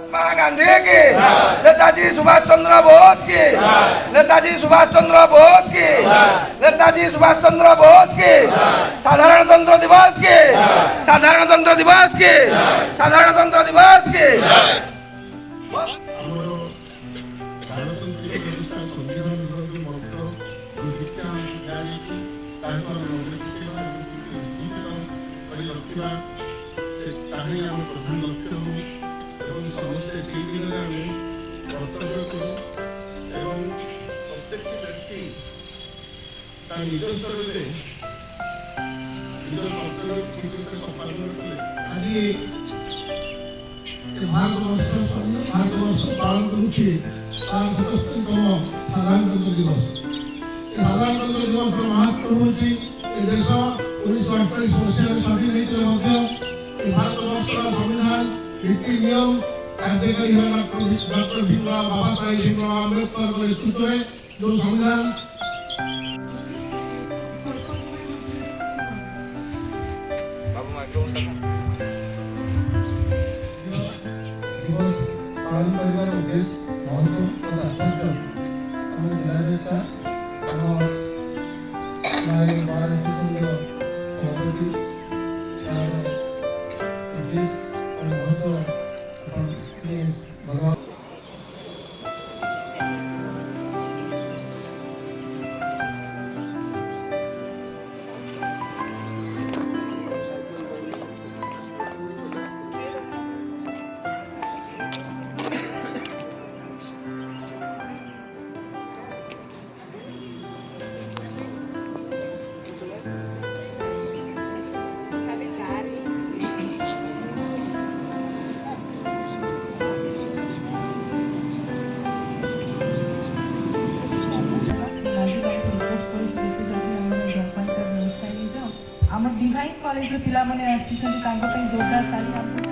महात्मा गांधी की, नेताजी सुभाष चंद्र बोस की, नेताजी सुभाष चंद्र बोस की, नेताजी सुभाष चंद्र बोस की, साधारणतंत्र दिवस की, साधारणतंत्र दिवस की, साधारणतंत्र दिवस की। प्रधान लक्ष्य हो समस्ते से दिन में कर्तव्य करूँ प्रत्येक व्यक्ति निज स्तर में निज कर्तव्य ठीक संपादन कले आज भारतवर्ष पालन करुच्छे सतस्तम साधारणतंत्र दिवस। साधारणतंत्र दिवस महत्व हूँ देश 1948 मसीह स्वाधीन होते भारतवर्ष संविधान नीति नियम कार्यकारी डॉक्टर भीमराव बाबा साहेब भीमराव अम्बेडकर नेतृत्व में जो संविधान दिवस पालन कर उद्देश्य महत्व तथा सभापति भगवान डिवाइन कॉलेज पिला माने आसी जोरदार ताली।